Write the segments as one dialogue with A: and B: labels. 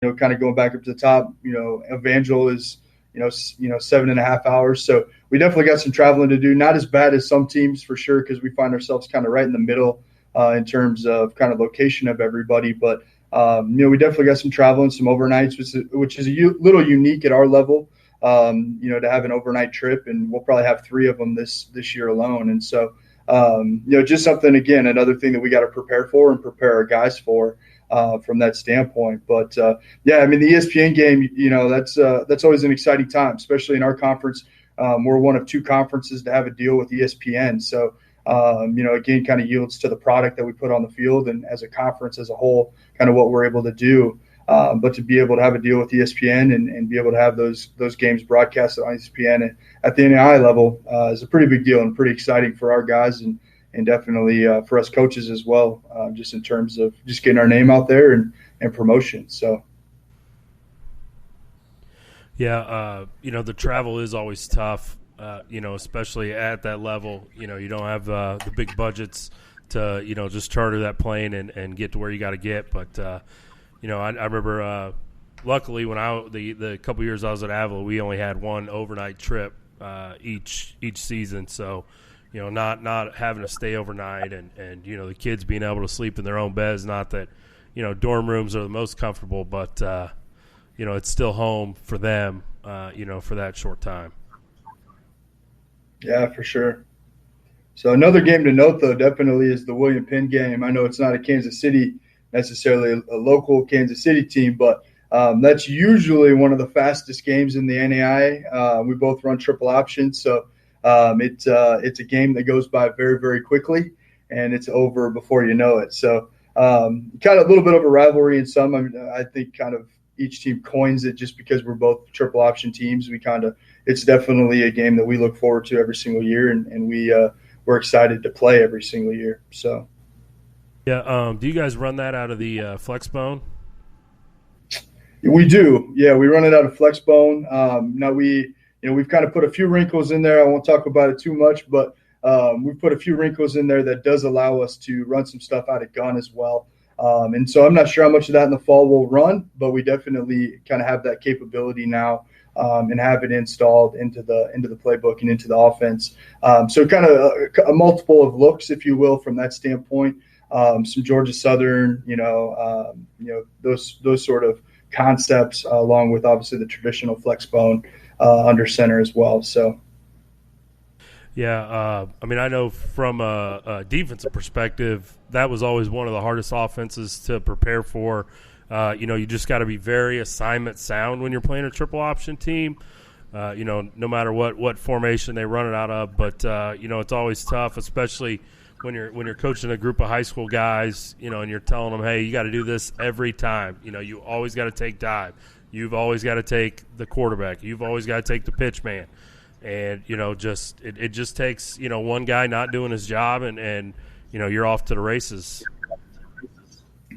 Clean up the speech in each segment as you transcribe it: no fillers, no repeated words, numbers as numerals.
A: kind of going back up to the top, Evangel is, 7.5 hours. So we definitely got some traveling to do. Not as bad as some teams for sure, because we find ourselves kind of right in the middle in terms of kind of location of everybody. But, we definitely got some traveling, some overnights, which is a little unique at our level, to have an overnight trip. And we'll probably have 3 of them this year alone. And so, just something, again, another thing that we got to prepare for and prepare our guys for. From that standpoint. But I mean, the ESPN game, that's always an exciting time, especially in our conference. We're one of 2 conferences to have a deal with ESPN. So, again, kind of yields to the product that we put on the field, and as a conference as a whole, kind of what we're able to do. But to be able to have a deal with ESPN and be able to have those games broadcasted on ESPN at the NAI level is a pretty big deal and pretty exciting for our guys and definitely for us coaches as well, just in terms of just getting our name out there and promotion. So,
B: the travel is always tough, especially at that level. You don't have the big budgets to, just charter that plane and get to where you got to get. But, I remember luckily when the couple years I was at Avila, we only had one overnight trip each season. So, not having to stay overnight and the kids being able to sleep in their own beds. Not that, dorm rooms are the most comfortable, but, it's still home for them, for that short time.
A: Yeah, for sure. So another game to note, though, definitely is the William Penn game. I know it's not a Kansas City, necessarily a local Kansas City team, but that's usually one of the fastest games in the NAI. We both run triple options, so it's a game that goes by very, very quickly, and it's over before you know it. So kind of a little bit of a rivalry in some. I think kind of each team coins it just because we're both triple option teams. It's definitely a game that we look forward to every single year, and we're excited to play every single year. So.
B: Yeah. Do you guys run that out of the Flexbone?
A: We do. Yeah, we run it out of Flexbone. Now we've kind of put a few wrinkles in there. I won't talk about it too much, but we've put a few wrinkles in there that does allow us to run some stuff out of gun as well. And so I'm not sure how much of that in the fall we'll run, but we definitely kind of have that capability now and have it installed into the playbook and into the offense. So kind of a multiple of looks, if you will, from that standpoint. Some Georgia Southern, those sort of concepts, along with obviously the traditional Flexbone under center as well. So.
B: Yeah, I know from a defensive perspective, that was always one of the hardest offenses to prepare for. You just got to be very assignment sound when you're playing a triple option team. No matter what formation they run it out of, but it's always tough, especially when you're coaching a group of high school guys, and you're telling them, hey, you got to do this every time. You always got to take dive. You've always got to take the quarterback. You've always got to take the pitch man. And, it just takes, one guy not doing his job and you're off to the races.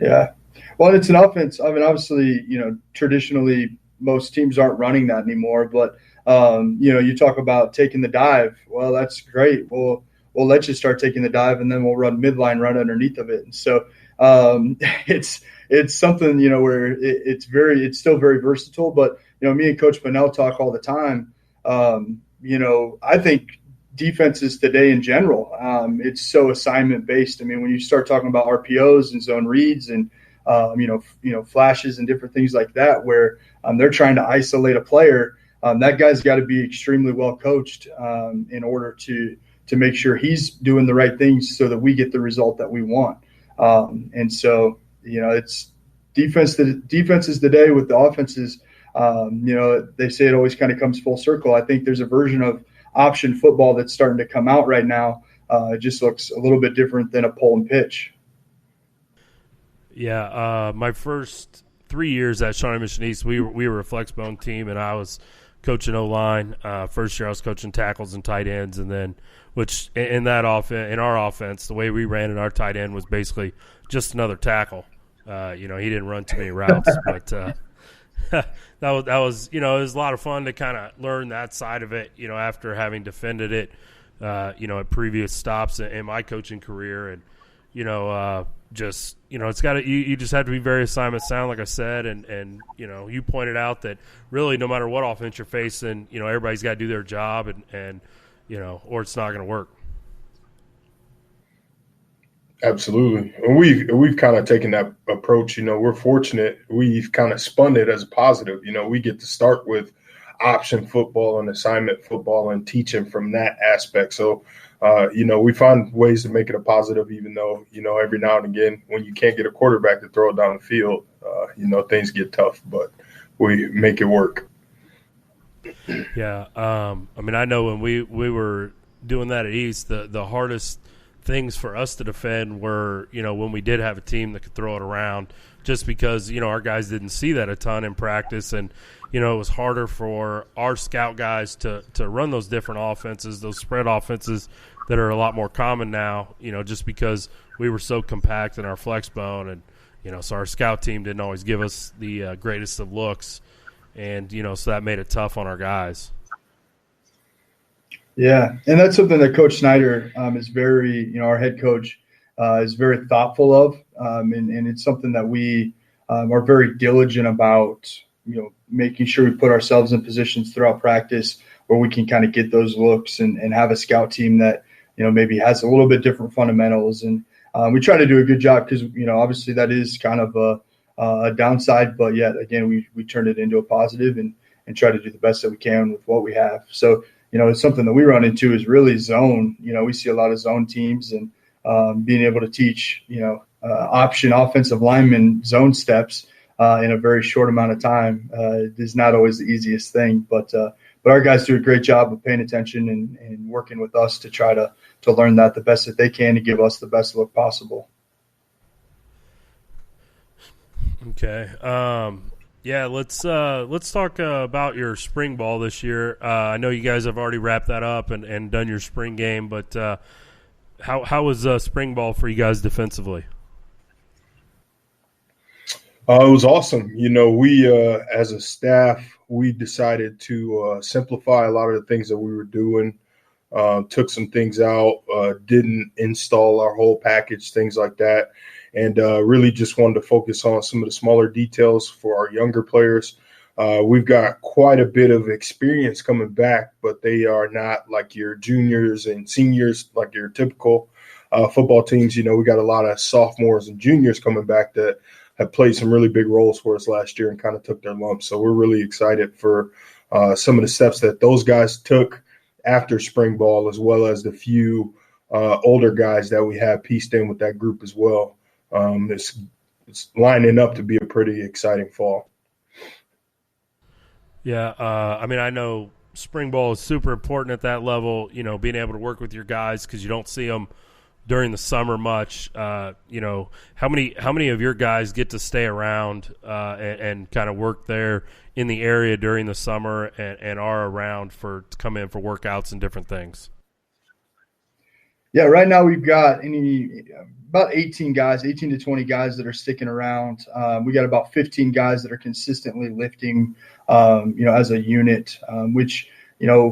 A: Yeah. Well, it's an offense. Obviously, traditionally most teams aren't running that anymore, but, you talk about taking the dive. Well, that's great. We'll let you start taking the dive and then we'll run midline run underneath of it. And so it's something, where it's still very versatile, but, me and Coach Pannell talk all the time. I think defenses today in general, it's so assignment based. When you start talking about RPOs and zone reads and, flashes and different things like that, where they're trying to isolate a player, that guy's got to be extremely well coached in order to make sure he's doing the right things so that we get the result that we want. And so, it's defenses today with the offenses. They say it always kind of comes full circle. I think there's a version of option football that's starting to come out right now. It just looks a little bit different than a pull and pitch.
B: Yeah, my first 3 years at Shawnee Mission East, we were a Flexbone team, and I was coaching O-line. First year I was coaching tackles and tight ends, and then which in our offense, the way we ran it, our tight end was basically just another tackle. He didn't run too many routes, but that was it was a lot of fun to kind of learn that side of it, after having defended it, at previous stops in my coaching career. And, just, it's got to, you just have to be very assignment sound, like I said. And, you pointed out that really no matter what offense you're facing, everybody's got to do their job and, or it's not going to work.
C: Absolutely. And we've kind of taken that approach. We're fortunate. We've kind of spun it as a positive. We get to start with option football and assignment football and teaching from that aspect. So, we find ways to make it a positive, even though, every now and again, when you can't get a quarterback to throw it down the field, things get tough, but we make it work.
B: Yeah. I know when we were doing that at East, the hardest things for us to defend were, when we did have a team that could throw it around, just because, our guys didn't see that a ton in practice. And, it was harder for our scout guys to run those different offenses, those spread offenses that are a lot more common now, just because we were so compact in our flex bone. And, so our scout team didn't always give us the greatest of looks. And, so that made it tough on our guys.
A: Yeah, and that's something that Coach Snyder is very, our head coach is very thoughtful of, and it's something that we are very diligent about, making sure we put ourselves in positions throughout practice where we can kind of get those looks and have a scout team that, maybe has a little bit different fundamentals. And we try to do a good job because, obviously that is kind of a downside, but yet again, we turn it into a positive and try to do the best that we can with what we have. So, it's something that we run into is really zone. We see a lot of zone teams, and being able to teach, option offensive linemen zone steps in a very short amount of time is not always the easiest thing. But our guys do a great job of paying attention and working with us to try to learn that the best that they can to give us the best look possible.
B: Okay. Yeah, let's talk about your spring ball this year. I know you guys have already wrapped that up and done your spring game, but how was spring ball for you guys defensively?
C: It was awesome. We as a staff, we decided to simplify a lot of the things that we were doing, took some things out, didn't install our whole package, things like that. And really just wanted to focus on some of the smaller details for our younger players. We've got quite a bit of experience coming back, but they are not like your juniors and seniors, like your typical football teams. We got a lot of sophomores and juniors coming back that have played some really big roles for us last year and kind of took their lumps. So we're really excited for some of the steps that those guys took after spring ball, as well as the few older guys that we have pieced in with that group as well. It's lining up to be a pretty exciting fall.
B: Yeah, I know spring ball is super important at that level, being able to work with your guys because you don't see them during the summer much. How many of your guys get to stay around and kind of work there in the area during the summer and are around to come in for workouts and different things?
A: Yeah, right now we've got about 18 to 20 guys that are sticking around. We got about 15 guys that are consistently lifting, as a unit, which,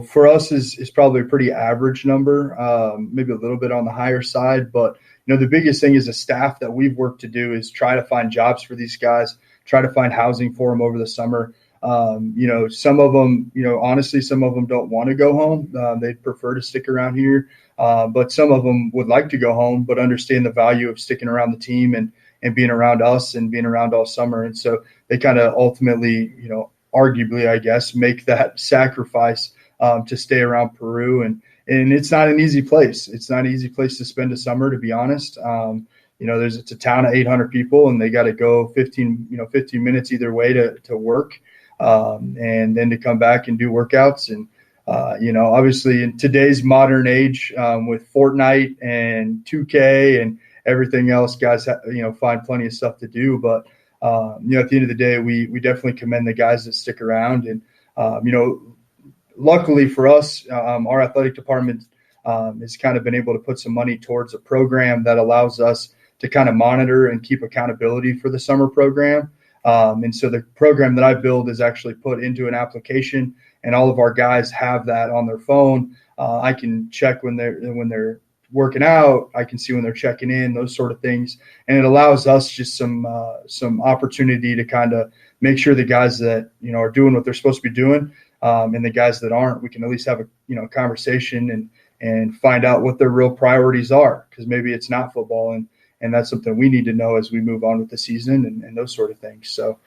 A: for us is probably a pretty average number, maybe a little bit on the higher side. But, the biggest thing as a staff that we've worked to do is try to find jobs for these guys, try to find housing for them over the summer. Some of them, honestly, some of them don't want to go home. They'd prefer to stick around here. But some of them would like to go home, but understand the value of sticking around the team and being around us and being around all summer. And so they kind of ultimately, arguably, I guess, make that sacrifice to stay around Peru. And it's not an easy place. It's not an easy place to spend a summer, to be honest. It's a town of 800 people, and they got to go 15 minutes either way to work, and then to come back and do workouts. And obviously in today's modern age, with Fortnite and 2K and everything else, guys, find plenty of stuff to do. But, at the end of the day, we definitely commend the guys that stick around. And, luckily for us, our athletic department has kind of been able to put some money towards a program that allows us to kind of monitor and keep accountability for the summer program. And so the program that I build is actually put into an application, and all of our guys have that on their phone. I can check when they're working out. I can see when they're checking in, those sort of things. And it allows us just some opportunity to kind of make sure the guys that, are doing what they're supposed to be doing, and the guys that aren't, we can at least have a, conversation and find out what their real priorities are, because maybe it's not football. And that's something we need to know as we move on with the season and those sort of things. So,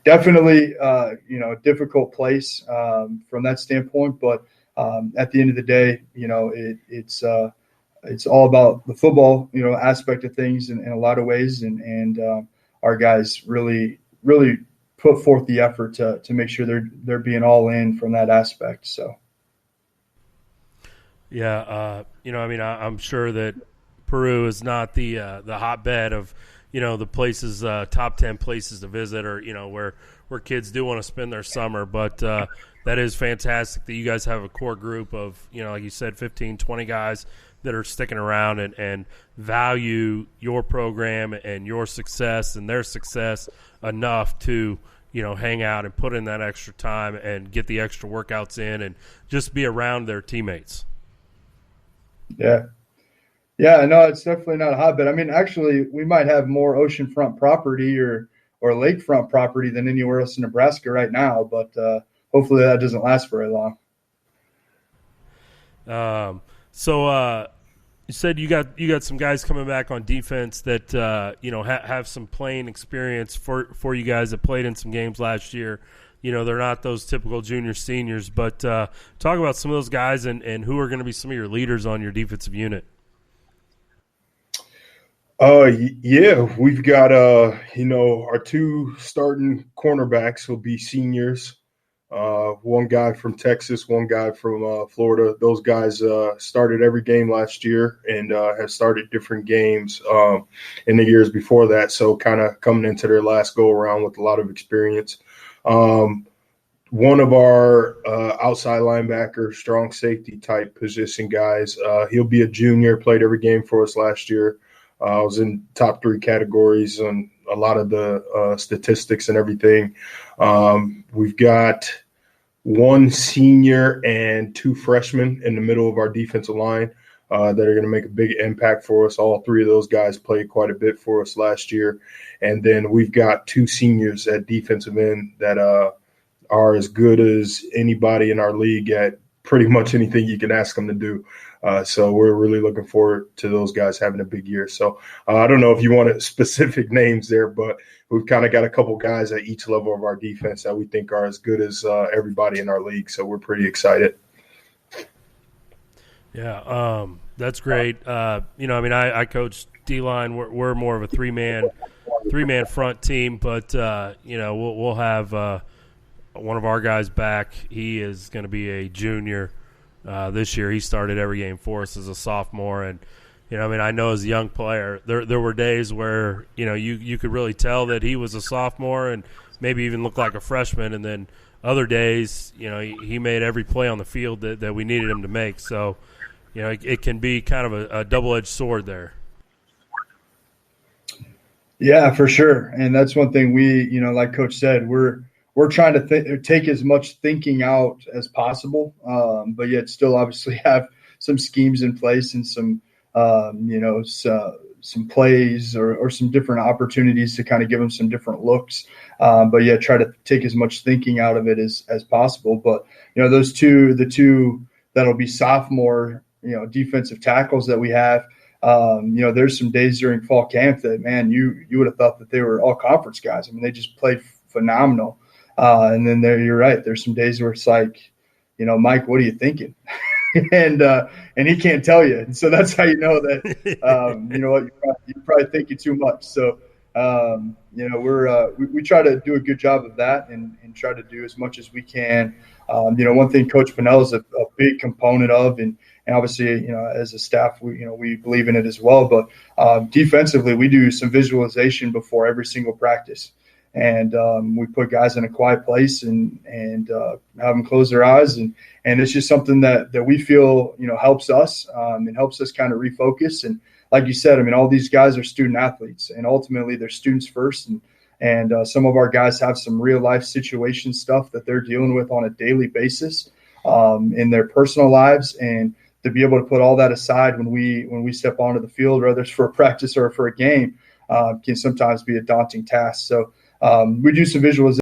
A: definitely, a difficult place from that standpoint. But at the end of the day, it's all about the football, aspect of things in a lot of ways. And our guys really, really put forth the effort to make sure they're being all in from that aspect. So.
B: Yeah, I'm sure that Peru is not the hotbed of, the places, top 10 places to visit, or, where kids do want to spend their summer. But that is fantastic that you guys have a core group of, like you said, 15, 20 guys that are sticking around and value your program and your success and their success enough to, hang out and put in that extra time and get the extra workouts in and just be around their teammates.
A: Yeah. Yeah, no, it's definitely not a hotbed. I mean, actually, we might have more oceanfront property or lakefront property than anywhere else in Nebraska right now, but hopefully that doesn't last very long.
B: So you said you got some guys coming back on defense that have some playing experience for you guys that played in some games last year. They're not those typical junior seniors, but talk about some of those guys and who are going to be some of your leaders on your defensive unit.
C: Yeah, we've got our two starting cornerbacks will be seniors. One guy from Texas, one guy from Florida. Those guys started every game last year and have started different games in the years before that. So kind of coming into their last go around with a lot of experience. One of our outside linebacker, strong safety type position guys, he'll be a junior, played every game for us last year. I was in top 3 categories on a lot of the statistics and everything. We've got one senior and 2 freshmen in the middle of our defensive line that are going to make a big impact for us. All 3 of those guys played quite a bit for us last year. And then we've got 2 seniors at defensive end that are as good as anybody in our league at pretty much anything you can ask them to do. So we're really looking forward to those guys having a big year. So I don't know if you want specific names there, but we've kind of got a couple guys at each level of our defense that we think are as good as everybody in our league. So we're pretty excited.
B: Yeah, that's great. I coach D-line. We're more of a three-man front team, but we'll have one of our guys back. He is going to be a junior this year. He started every game for us as a sophomore, and I know as a young player, there were days where you could really tell that he was a sophomore and maybe even looked like a freshman, and then other days, he made every play on the field that we needed him to make. So, it can be kind of a double-edged sword there.
A: Yeah, for sure. And that's one thing we, like Coach said, we're trying to take as much thinking out as possible, but yet still obviously have some schemes in place and some plays or some different opportunities to kind of give them some different looks, but yet try to take as much thinking out of it as possible. But, the two that'll be sophomore, defensive tackles that we have, there's some days during fall camp that, man, you would have thought that they were all conference guys. I mean, they just played phenomenal. And then you're right. There's some days where it's like, Mike, what are you thinking? and he can't tell you. And so that's how you know that, you're probably thinking too much. So, we try to do a good job of that and try to do as much as we can. One thing Coach Pannell is a big component of, and obviously, as a staff, we believe in it as well. But defensively, we do some visualization before every single practice. And we put guys in a quiet place and have them close their eyes. And it's just something that we feel, helps us and helps us kind of refocus. And like you said, all these guys are student athletes, and ultimately they're students first. And some of our guys have some real life situation stuff that they're dealing with on a daily basis in their personal lives. And to be able to put all that aside when we step onto the field, whether it's for a practice or for a game, can sometimes be a daunting task. So we do some visualization